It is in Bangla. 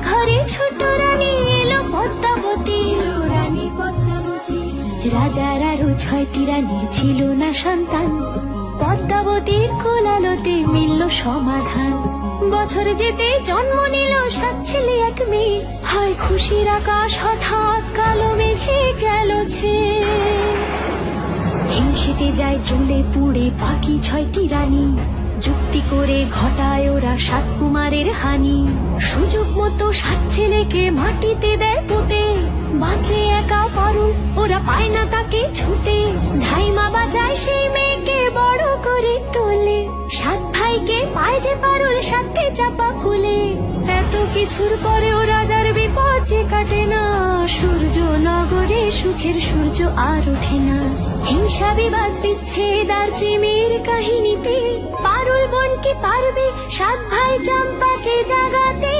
ঘরে ছোট রানী এলো পদ্মাবতী, রানী পদ্মাবতী। রাজার আরো 6টি রানীর ছিল না সন্তান, পদ্মাবতীর কোলালতে মিলল সমাধান। বছর যেতে জন্ম নিল 7 ছেলে 1 মেয়ে, হয় খুশির আকাশ হঠাৎ কালো মেঘে গেল ছেয়ে। হিংসেতে যায় জ্বলে পুড়ে বাকি 6টি রানী, যুক্তি করে ঘটায় ওরা 7 কুমারের হানি। সুযোগ মতো 7 ছেলেকে মাটিতে দেয় পুঁতে, বাঁচে একা পারুল ওরা পায় না তাকে ছুটে। ধাইমা বাজায় সেই মেয়েকে বড় করে তোলে, 7 ভাইকে পায় যে পারুল 7টে চাপা ফুলে। এত কিছুর পরেও রাজার বিপদ যে কাটে না, সূর্য নগরে সুখের সূর্য আর ওঠে না। হিংসা বিবাদ বিচ্ছেদ আর প্রেমের কাহিনীতে পারুল বোন কি পারবে 7 ভাই চম্পাকে জাগাতে?